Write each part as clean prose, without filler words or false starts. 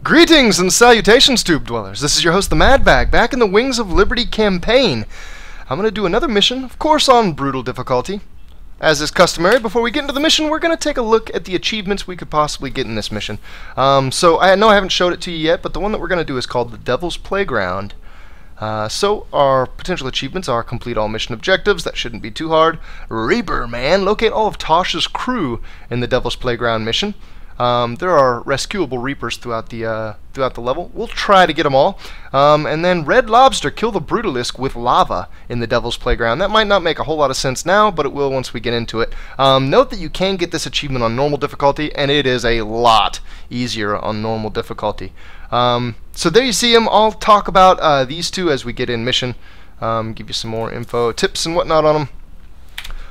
Greetings and salutations, Tube Dwellers. This is your host, the Mad Bag, back in the Wings of Liberty campaign. I'm going to do another mission, of course on brutal difficulty. As is customary, before we get into the mission, we're going to take a look at the achievements we could possibly get in this mission. So I know I haven't showed it to you yet, but the one that we're going to do is called the Devil's Playground. So our potential achievements are complete all mission objectives. That shouldn't be too hard. Reaper Man, locate all of Tosh's crew in the Devil's Playground mission. There are rescuable Reapers throughout the level. We'll try to get them all. And then Red Lobster, kill the Brutalisk with lava in the Devil's Playground. That might not make a whole lot of sense now, but it will once we get into it. Note that you can get this achievement on normal difficulty, and it is a lot easier on normal difficulty. So there you see them. I'll talk about these two as we get in mission. Give you some more info, tips and whatnot on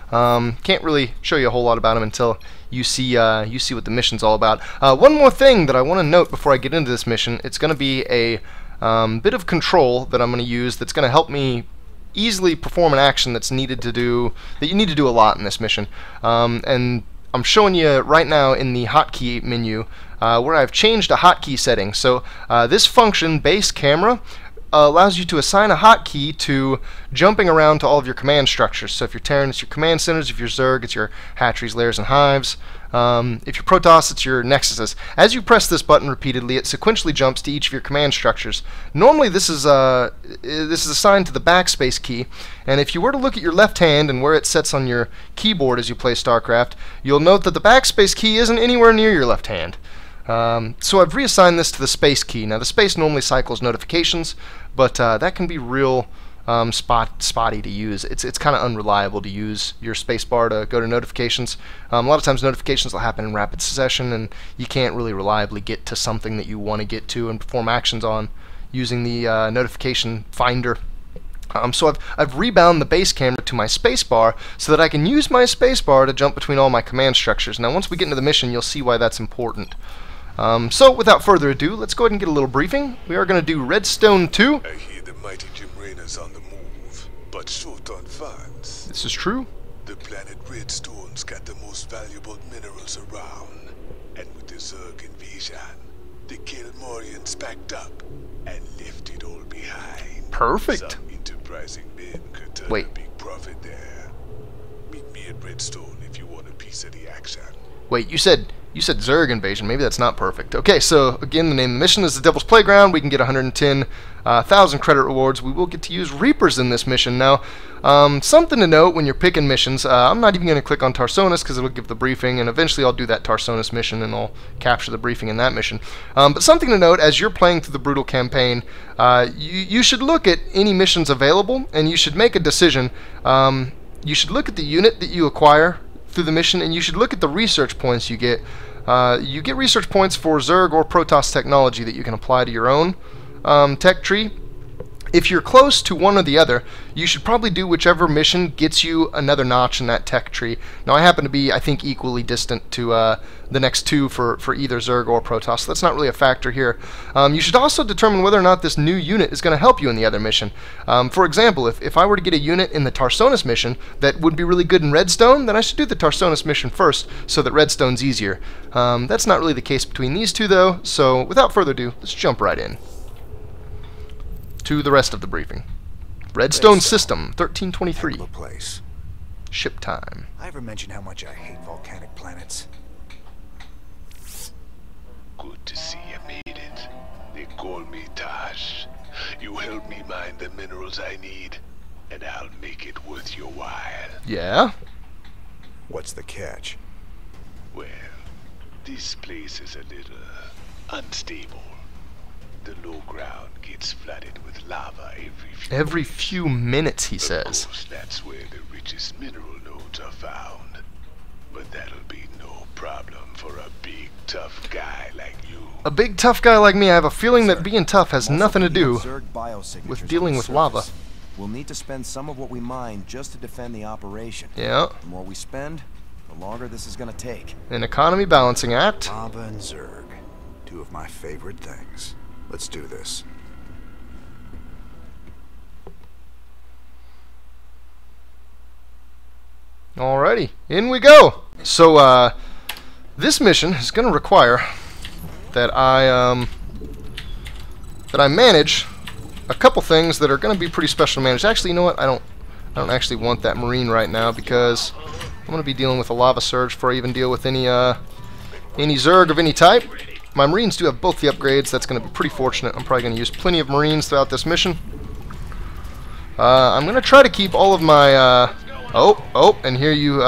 them. Can't really show you a whole lot about them until you see what the mission's all about. One more thing that I want to note before I get into this mission, it's going to be a bit of control that I'm going to use that's going to help me easily perform an action that's needed to do, that you need to do a lot in this mission. And I'm showing you right now in the hotkey menu where I've changed a hotkey setting. So this function, base camera, allows you to assign a hotkey to jumping around to all of your command structures. So if you're Terran, it's your command centers. If you're Zerg, it's your hatcheries, lairs, and hives. If you're Protoss, it's your nexuses. As you press this button repeatedly, it sequentially jumps to each of your command structures. Normally, this is assigned to the backspace key. And if you were to look at your left hand and where it sets on your keyboard as you play Starcraft, you'll note that the backspace key isn't anywhere near your left hand. So I've reassigned this to the space key. Now the space normally cycles notifications, but that can be real spotty to use. It's kind of unreliable to use your space bar to go to notifications. A lot of times notifications will happen in rapid succession, and you can't really reliably get to something that you want to get to and perform actions on using the notification finder. So I've rebound the base camera to my space bar so that I can use my space bar to jump between all my command structures. Now once we get into the mission, you'll see why that's important. So without further ado, let's go ahead and get a little briefing. We are going to do Redstone 2. I hear the mighty Jimraina's on the move, but short on funds. This is true. The planet Redstone's got the most valuable minerals around, and with the Zerg invasion, the Kilmorians packed up and left it all behind. Perfect. Some enterprising men could turn a big profit there. Meet me at Redstone if you want a piece of the action. Wait, you said Zerg invasion. Maybe that's not perfect. Okay, so again, the name of the mission is the Devil's Playground. We can get 110,000 credit rewards. We will get to use Reapers in this mission. Now, something to note when you're picking missions, I'm not even going to click on Tarsonis because it'll give the briefing, and eventually I'll do that Tarsonis mission and I'll capture the briefing in that mission. But something to note, as you're playing through the brutal campaign, you should look at any missions available, and you should make a decision. You should look at the unit that you acquire through the mission, and you should look at the research points you get. You get research points for Zerg or Protoss technology that you can apply to your own tech tree. If you're close to one or the other, you should probably do whichever mission gets you another notch in that tech tree. Now I happen to be, I think, equally distant to the next two for either Zerg or Protoss, so that's not really a factor here. You should also determine whether or not this new unit is going to help you in the other mission. For example, if I were to get a unit in the Tarsonis mission that would be really good in Redstone, then I should do the Tarsonis mission first so that Redstone's easier. That's not really the case between these two though, so without further ado, let's jump right in to the rest of the briefing. Redstone System, 1323. Place. Ship time. I ever mention how much I hate volcanic planets? Good to see you made it. They call me Tosh. You help me mine the minerals I need, and I'll make it worth your while. Yeah? What's the catch? Well, this place is a little unstable. The low ground gets flooded with lava every few minutes, he says. Of course, that's where the richest mineral nodes are found. But that'll be no problem for a big, tough guy like you. A big, tough guy like me. I have a feeling that being tough has nothing to do with dealing with lava. We'll need to spend some of what we mine just to defend the operation. Yeah. The more we spend, the longer this is going to take. An economy balancing act. Lava and Zerg. Two of my favorite things. Let's do this. Alrighty, in we go. So, this mission is going to require that I that I manage a couple things that are going to be pretty special to manage. Actually, you know what? I don't actually want that Marine right now because I'm going to be dealing with a lava surge before I even deal with any Zerg of any type. My Marines do have both the upgrades. That's going to be pretty fortunate. I'm probably going to use plenty of Marines throughout this mission. I'm going to try to keep all of my... and here you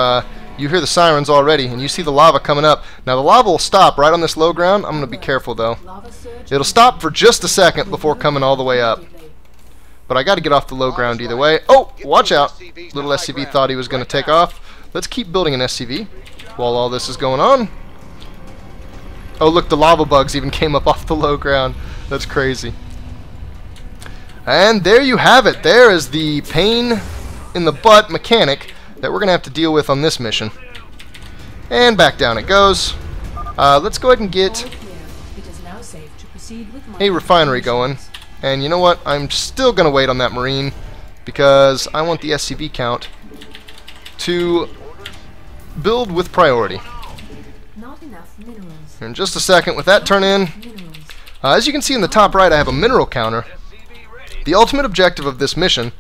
hear the sirens already, and you see the lava coming up. Now the lava will stop right on this low ground. I'm going to be careful though. It'll stop for just a second before coming all the way up. But I got to get off the low ground either way. Oh, watch out. Little SCV thought he was going to take off. Let's keep building an SCV while all this is going on. Oh, look, the lava bugs even came up off the low ground. That's crazy. And there you have it. There is the pain in the butt mechanic that we're going to have to deal with on this mission. And back down it goes. Let's go ahead and get a refinery going. And you know what? I'm still going to wait on that Marine because I want the SCV count to build with priority. In just a second, with that turn in, as you can see in the top right, I have a mineral counter. The ultimate objective of this mission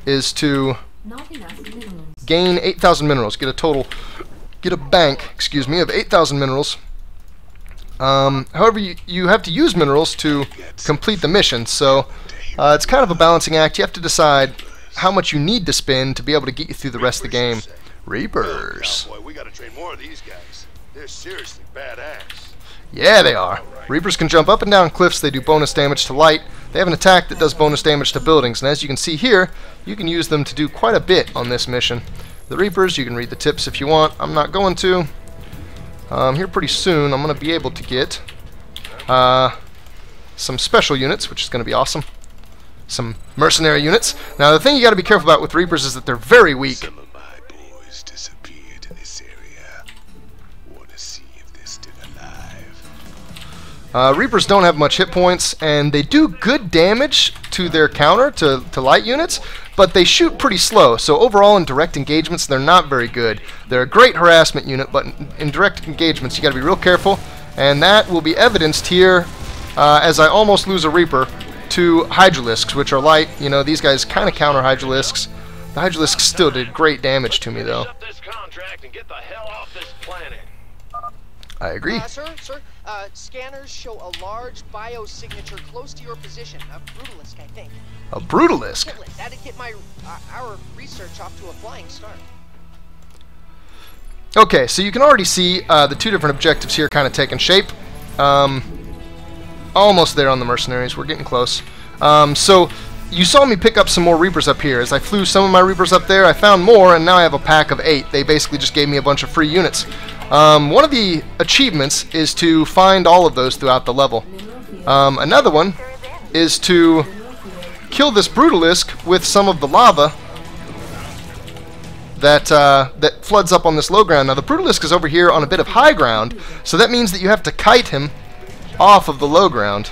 is to gain 8,000 minerals, get a bank, excuse me, of 8,000 minerals. However, you have to use minerals to complete the mission, so it's kind of a balancing act. You have to decide how much you need to spend to be able to get you through the rest of the game. Reapers. Boy, we gotta train more of these guys. They're seriously badass. Yeah, they are. Reapers can jump up and down cliffs. They do bonus damage to light. They have an attack that does bonus damage to buildings, and as you can see here, you can use them to do quite a bit on this mission. The Reapers, you can read the tips if you want. I'm not going to. Here pretty soon, I'm going to be able to get some special units, which is going to be awesome. Some mercenary units. Now, the thing you got to be careful about with Reapers is that they're very weak. Some of my boys disappeared in this area. Want to see if they're still alive. Reapers don't have much hit points, and they do good damage to their counter, to light units, but they shoot pretty slow, so overall in direct engagements they're not very good. They're a great harassment unit, but in direct engagements you got to be real careful, and that will be evidenced here as I almost lose a Reaper to Hydralisks, which are light. You know, these guys kind of counter Hydralisks. The Hydralisks still did great damage to me, though. I agree. Sir, scanners show a large biosignature close to your position. A Brutalisk, I think. A Brutalisk? That'd get our research off to a flying start. Okay, so you can already see the two different objectives here kind of taking shape. Almost there on the mercenaries. We're getting close. So you saw me pick up some more Reapers up here. As I flew some of my Reapers up there, I found more, and now I have a pack of 8. They basically just gave me a bunch of free units. One of the achievements is to find all of those throughout the level. Another one is to kill this Brutalisk with some of the lava that floods up on this low ground. Now the Brutalisk is over here on a bit of high ground, so that means that you have to kite him off of the low ground.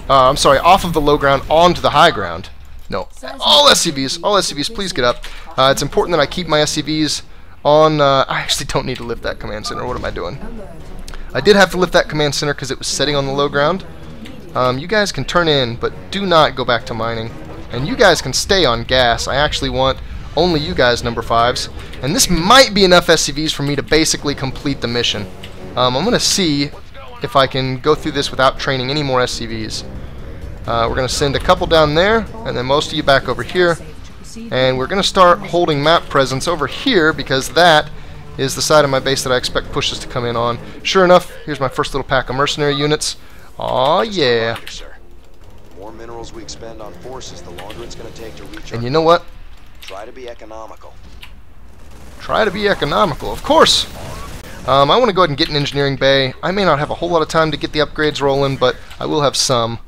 I'm sorry, off of the low ground onto the high ground. No, all SCVs, please get up. It's important that I keep my SCVs on. I actually don't need to lift that command center. What am I doing? I did have to lift that command center because it was sitting on the low ground. You guys can turn in, but do not go back to mining. And you guys can stay on gas. I actually want only you guys number 5s. And this might be enough SCVs for me to basically complete the mission. I'm going to see if I can go through this without training any more SCVs. We're going to send a couple down there, and then most of you back over here. And we're going to start holding map presence over here, because that is the side of my base that I expect pushes to come in on. Sure enough, here's my first little pack of mercenary units. Aw, yeah. The more minerals we expend on forces, the longer it's going to take to reach. And you know what? Try to be economical. Try to be economical, of course. I want to go ahead and get an engineering bay. I may not have a whole lot of time to get the upgrades rolling, but I will have some.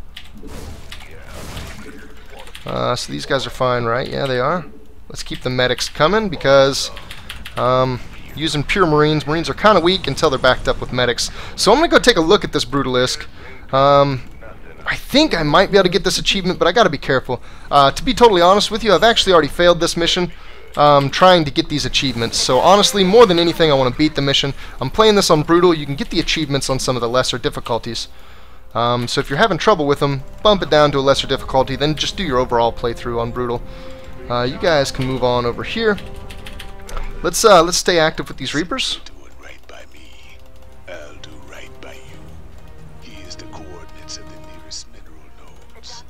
So these guys are fine, right? Yeah, they are. Let's keep the medics coming, because using pure Marines are kind of weak until they're backed up with medics. So I'm going to go take a look at this Brutalisk. I think I might be able to get this achievement, but I got to be careful. To be totally honest with you, I've actually already failed this mission trying to get these achievements. So honestly, more than anything, I want to beat the mission. I'm playing this on Brutal. You can get the achievements on some of the lesser difficulties. So if you're having trouble with them, bump it down to a lesser difficulty, then just do your overall playthrough on Brutal. You guys can move on over here. Let's stay active with these Reapers. Doing right by me. I'll do right by you. Here's the coordinates of the nearest mineral nodes.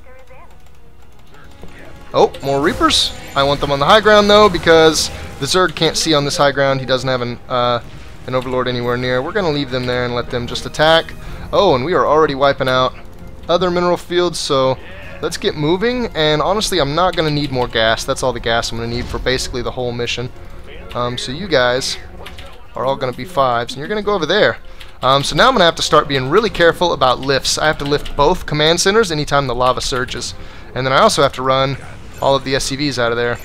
Oh, more Reapers. I want them on the high ground though, because the Zerg can't see on this high ground. He doesn't have an Overlord anywhere near. We're gonna leave them there and let them just attack. Oh, and we are already wiping out other mineral fields, so let's get moving. And honestly, I'm not gonna need more gas. That's all the gas I'm gonna need for basically the whole mission. So you guys are all gonna be 5s, and you're gonna go over there. So now I'm gonna have to start being really careful about lifts. I have to lift both command centers anytime the lava surges, and then I also have to run all of the SCVs out of there.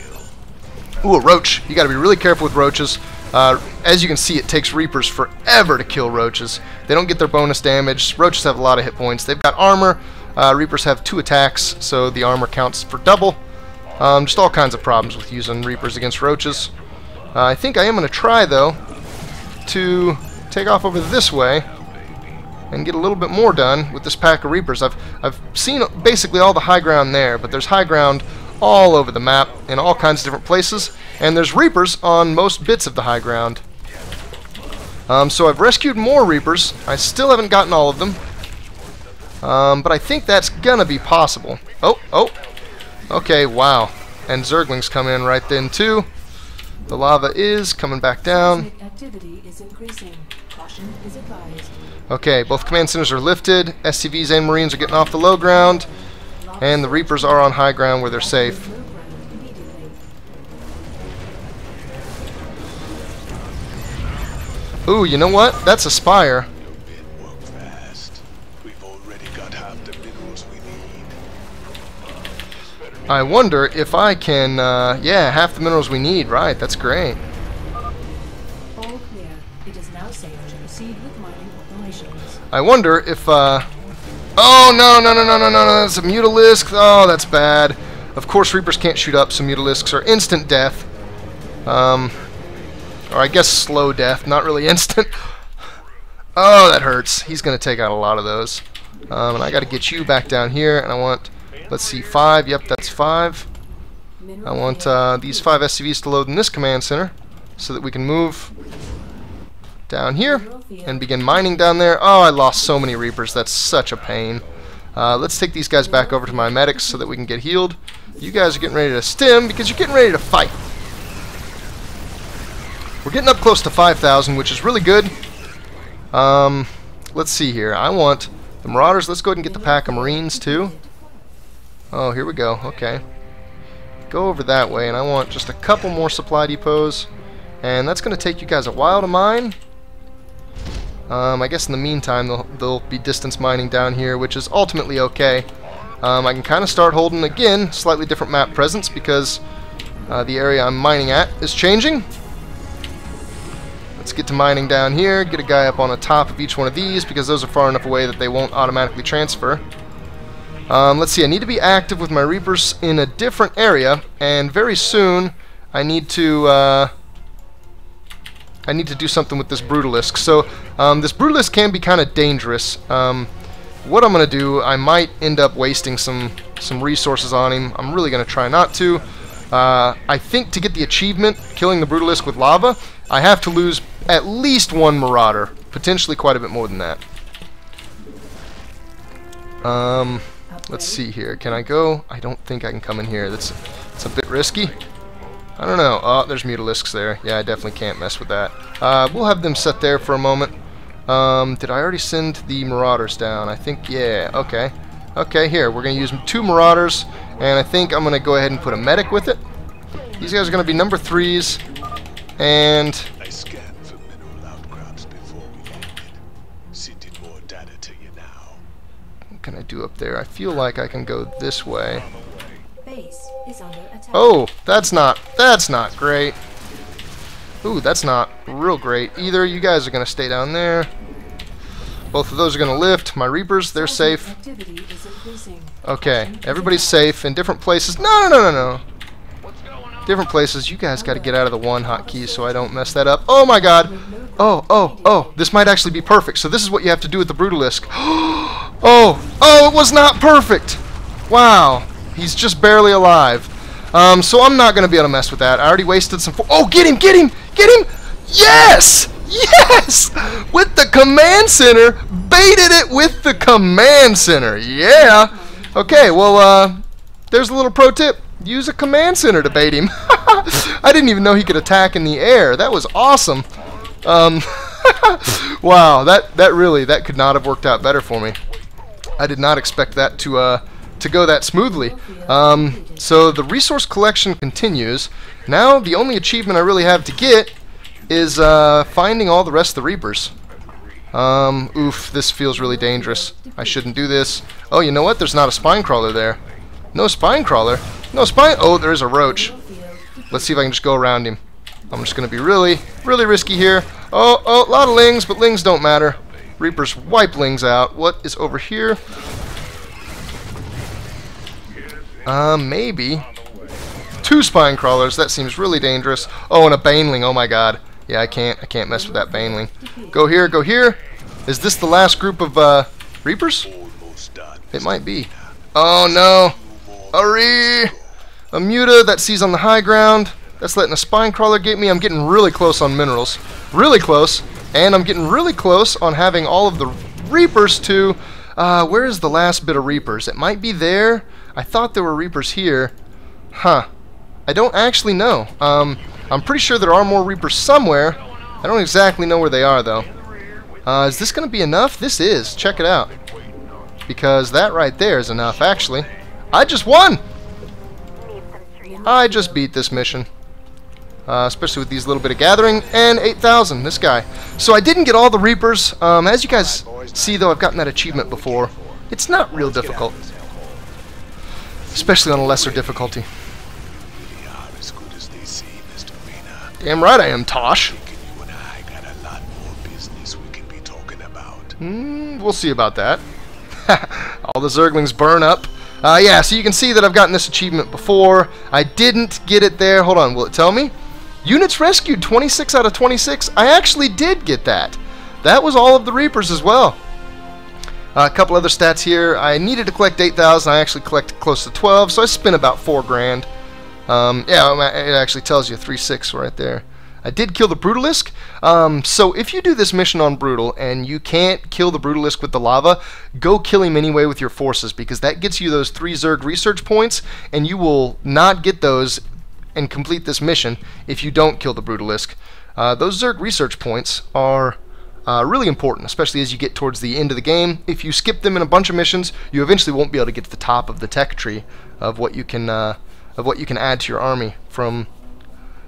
Ooh, a roach. You gotta be really careful with roaches. As you can see, it takes Reapers forever to kill roaches. They don't get their bonus damage. Roaches have a lot of hit points. They've got armor. Reapers have 2 attacks, so the armor counts for double. Just all kinds of problems with using Reapers against roaches. I think I am going to try, though, to take off over this way and get a little bit more done with this pack of Reapers. I've seen basically all the high ground there, but there's high ground all over the map in all kinds of different places, and there's Reapers on most bits of the high ground. So I've rescued more Reapers. I still haven't gotten all of them, but I think that's gonna be possible. Oh, okay, wow. And Zerglings come in right then too. The lava is coming back down. Activity is increasing. Caution is advised. Okay, both command centers are lifted. SCVs and Marines are getting off the low ground, and the Reapers are on high ground where they're safe. Ooh, you know what? That's a Spire. Your men work fast. We've already got half the minerals we need. I wonder if I can, yeah, half the minerals we need, right, that's great. All clear. It is now safe to proceed with mining operations. I wonder if, oh, no, that's a Mutalisk. Oh, that's bad. Of course, Reapers can't shoot up, so Mutalisks are instant death. Or I guess slow death, not really instant. Oh, that hurts. He's going to take out a lot of those. And I got to get you back down here, and I want, let's see, 5. Yep, that's 5. I want these 5 SCVs to load in this command center so that we can move down here and begin mining down there. Oh, I lost so many Reapers. That's such a pain. Let's take these guys back over to my medics so that we can get healed. You guys are getting ready to stim because you're getting ready to fight. We're getting up close to 5,000, which is really good. Let's see here. I want the Marauders. Let's go ahead and get the pack of Marines, too. Oh, here we go. Okay. Go over that way, and I want just a couple more supply depots. And that's going to take you guys a while to mine. I guess in the meantime, they'll be distance mining down here, which is ultimately okay. I can kind of start holding, again, slightly different map presence because the area I'm mining at is changing. Let's get to mining down here, get a guy up on the top of each one of these because those are far enough away that they won't automatically transfer. Let's see, I need to be active with my Reapers in a different area, and very soon I need to do something with this Brutalisk. So this Brutalisk can be kind of dangerous. What I'm going to do, I might end up wasting some resources on him. I'm really going to try not to. I think to get the achievement, killing the Brutalisk with lava, I have to lose at least 1 Marauder, potentially quite a bit more than that. Let's see here. Can I go? I don't think I can come in here. It's a bit risky. I don't know. Oh, there's Mutalisks there. Yeah, I definitely can't mess with that. We'll have them set there for a moment. Did I already send the Marauders down? I think, yeah. Okay. Okay, here. We're going to use 2 Marauders, and I think I'm going to go ahead and put a medic with it. These guys are going to be number 3s, and I scanned for mineral outcrops before we landed. Sending more data to you now. what can I do up there? I feel like I can go this way. Base is under attack. Oh, that's not great. Ooh, that's not real great either. You guys are going to stay down there. Both of those are going to lift. My Reapers, they're safe. Activity is increasing. Okay, everybody's safe in different places. No. Different places. You guys got to get out of the 1 hotkey so I don't mess that up. Oh my god. Oh. This might actually be perfect. So this is what you have to do with the Brutalisk. Oh, it was not perfect. Wow, he's just barely alive. So I'm not going to be able to mess with that. I already wasted some... Oh, get him, get him, get him! Yes! Yes! With the command center! Baited it with the command center. Yeah! Okay, well, there's a little pro tip. Use a command center to bait him. I didn't even know he could attack in the air. That was awesome. Wow, that could not have worked out better for me. I did not expect that to go that smoothly. So the resource collection continues. Now the only achievement I really have to get is finding all the rest of the Reapers. Oof, this feels really dangerous. I shouldn't do this. Oh, you know what? There's not a spine crawler there. No spine crawler. No spine... Oh, there's a roach. Let's see if I can just go around him. I'm just going to be really, really risky here. Oh, a lot of lings, but lings don't matter. Reapers wipe lings out. What is over here? Maybe. 2 spine crawlers. That seems really dangerous. Oh, and a baneling. Oh my god. Yeah, I can't mess with that baneling. Go here, go here. Is this the last group of Reapers? It might be. Oh no. Hurry! A muta that sees on the high ground. That's letting a spine crawler get me. I'm getting really close on minerals. Really close. And I'm getting really close on having all of the Reapers too. Where is the last bit of Reapers? It might be there. I thought there were Reapers here. Huh. I don't actually know. I'm pretty sure there are more Reapers somewhere. I don't exactly know where they are though. Is this going to be enough? This is. Check it out. Because that right there is enough actually. I just won! I just beat this mission. Especially with these little bit of gathering. And 8,000, this guy. So I didn't get all the Reapers. As you guys see though, I've gotten that achievement before. It's not real difficult. Especially on a lesser difficulty. Damn right I am, Tosh. We'll see about that. All the Zerglings burn up. Yeah, so you can see that I've gotten this achievement before. I didn't get it there. Hold on, will it tell me? Units rescued, 26 out of 26. I actually did get that. That was all of the Reapers as well. A couple other stats here. I needed to collect 8,000. I actually collected close to 12, so I spent about 4 grand. Yeah, it actually tells you 3-6 right there. I did kill the Brutalisk. So if you do this mission on Brutal and you can't kill the Brutalisk with the lava, go kill him anyway with your forces, because that gets you those 3 Zerg research points, and you will not get those and complete this mission if you don't kill the Brutalisk. Those Zerg research points are really important, especially as you get towards the end of the game. If you skip them in a bunch of missions, you eventually won't be able to get to the top of the tech tree of what you can add to your army from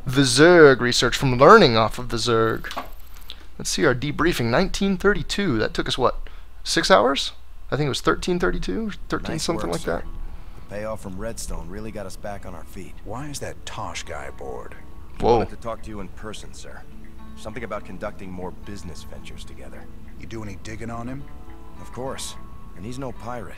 the Zerg research, from learning off of the Zerg. Let's see our debriefing. 1932. That took us what? 6 hours? I think it was 1332, 13 Nice something work, like sir. that. The payoff from Redstone really got us back on our feet. Why is that Tosh guy bored? I Whoa. wanted to talk to you in person, sir. Something about conducting more business ventures together. You do any digging on him? Of course. And he's no pirate.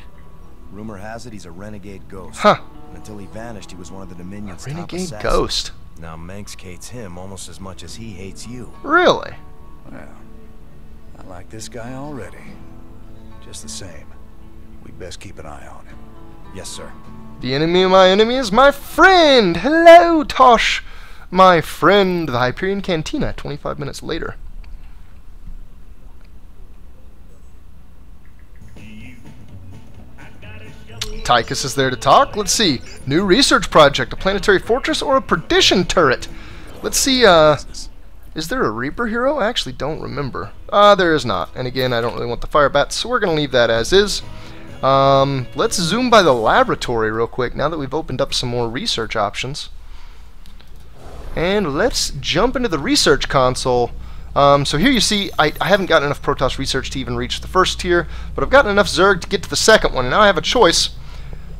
Rumor has it he's a renegade ghost. Huh. And until he vanished, he was one of the Dominion's top Renegade assassins. Ghost. Now Manx hates him almost as much as he hates you. Really? Well, I like this guy already. Just the same, we'd best keep an eye on him. Yes, sir. The enemy of my enemy is my friend. Hello, Tosh. My friend. The Hyperion Cantina, 25 minutes later. Tychus is there to talk. Let's see. New research project. A planetary fortress or a perdition turret? Let's see. Is there a Reaper hero? I actually don't remember. There is not. And again, I don't really want the fire bats, so we're going to leave that as is. Let's zoom by the laboratory real quick now that we've opened up some more research options. And let's jump into the research console. So here you see, I haven't gotten enough Protoss research to even reach the first tier, but I've gotten enough Zerg to get to the second one, and now I have a choice,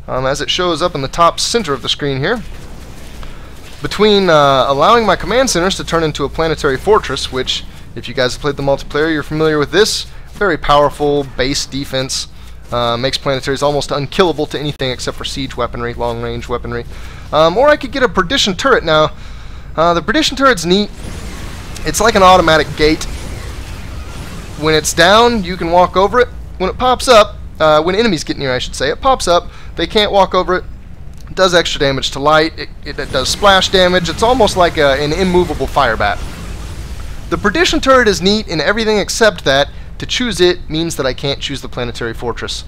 as it shows up in the top center of the screen here, between allowing my command centers to turn into a planetary fortress, which, if you guys have played the multiplayer, you're familiar with this. Very powerful base defense. Makes planetaries almost unkillable to anything except for siege weaponry, long-range weaponry. Or I could get a perdition turret now. The perdition turret's neat. It's like an automatic gate. When it's down, you can walk over it. When it pops up, when enemies get near, I should say. It pops up. They can't walk over it. It does extra damage to light. It does splash damage. It's almost like an immovable fire bat. The Perdition turret is neat in everything except that to choose it means that I can't choose the Planetary Fortress.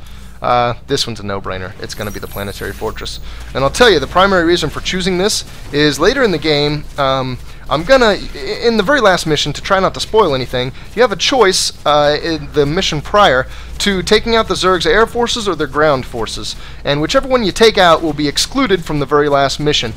This one's a no-brainer. It's going to be the Planetary Fortress. And I'll tell you, the primary reason for choosing this is later in the game, I'm going to, in the very last mission, to try not to spoil anything, you have a choice in the mission prior to taking out the Zerg's air forces or their ground forces. And whichever one you take out will be excluded from the very last mission.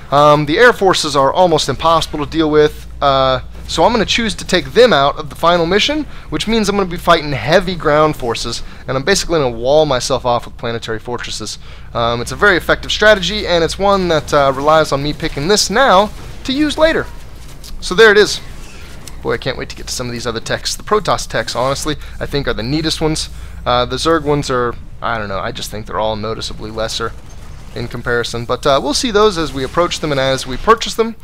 The air forces are almost impossible to deal with, so I'm going to choose to take them out of the final mission, which means I'm going to be fighting heavy ground forces, and I'm basically going to wall myself off with planetary fortresses. It's a very effective strategy, and it's one that relies on me picking this now to use later. So there it is. Boy, I can't wait to get to some of these other techs. The Protoss techs, honestly, I think are the neatest ones. The Zerg ones are, I don't know, I just think they're all noticeably lesser in comparison. But we'll see those as we approach them and as we purchase them.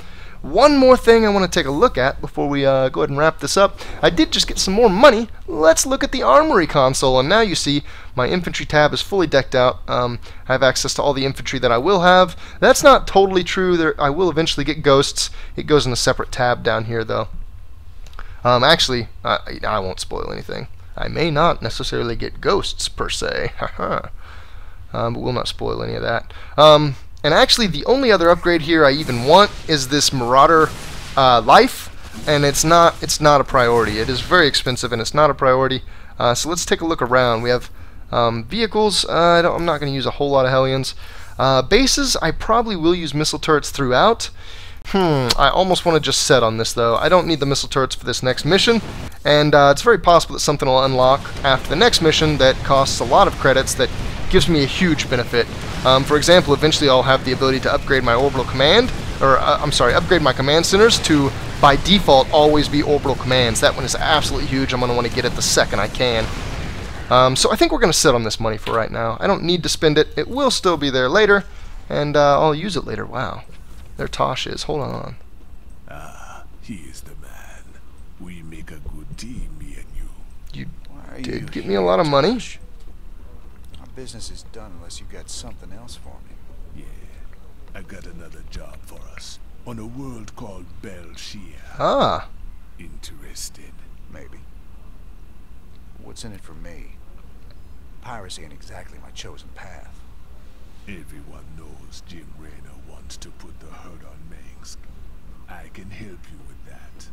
One more thing I want to take a look at before we go ahead and wrap this up. I did just get some more money. Let's look at the armory console, and now you see my infantry tab is fully decked out. I have access to all the infantry that I will have. That's not totally true. I will eventually get ghosts. It goes in a separate tab down here, though. Actually, I won't spoil anything. I may not necessarily get ghosts, per se. But we'll not spoil any of that. And actually, the only other upgrade here I even want is this Marauder life, and it's not a priority. It is very expensive, and it's not a priority. So let's take a look around. We have vehicles. I'm not going to use a whole lot of Hellions. Bases, I probably will use missile turrets throughout. I almost want to just set on this, though. I don't need the missile turrets for this next mission, and it's very possible that something will unlock after the next mission that costs a lot of credits that gives me a huge benefit. For example, eventually I'll have the ability to upgrade my orbital command, or upgrade my command centers to, by default, always be orbital commands. That one is absolutely huge. I'm going to want to get it the second I can. So I think we're going to sit on this money for right now. I don't need to spend it. It will still be there later, and I'll use it later. Wow. There Tosh is. Hold on. He is the man. We make a good team, me and you. You did get me a lot of money. Our business is done unless you got something else for me. Yeah, I got another job for us on a world called Belshia. Ah. Interested? Maybe. What's in it for me? Piracy ain't exactly my chosen path. Everyone knows Jim Raynor wants to put the hurt on Mengsk. I can help you with that.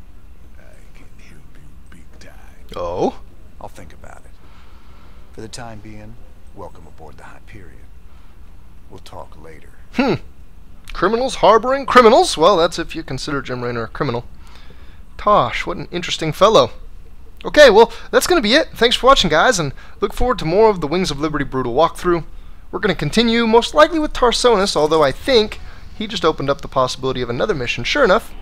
I can help you big time. Oh? I'll think about it. For the time being, welcome aboard the Hyperion. We'll talk later. Criminals harboring criminals? Well, that's if you consider Jim Raynor a criminal. Tosh, what an interesting fellow. Okay, well, that's going to be it. Thanks for watching, guys, and look forward to more of the Wings of Liberty Brutal walkthrough. We're going to continue, most likely with Tarsonis, although I think he just opened up the possibility of another mission. Sure enough,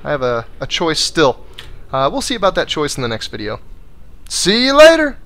I have a choice still. We'll see about that choice in the next video. See you later!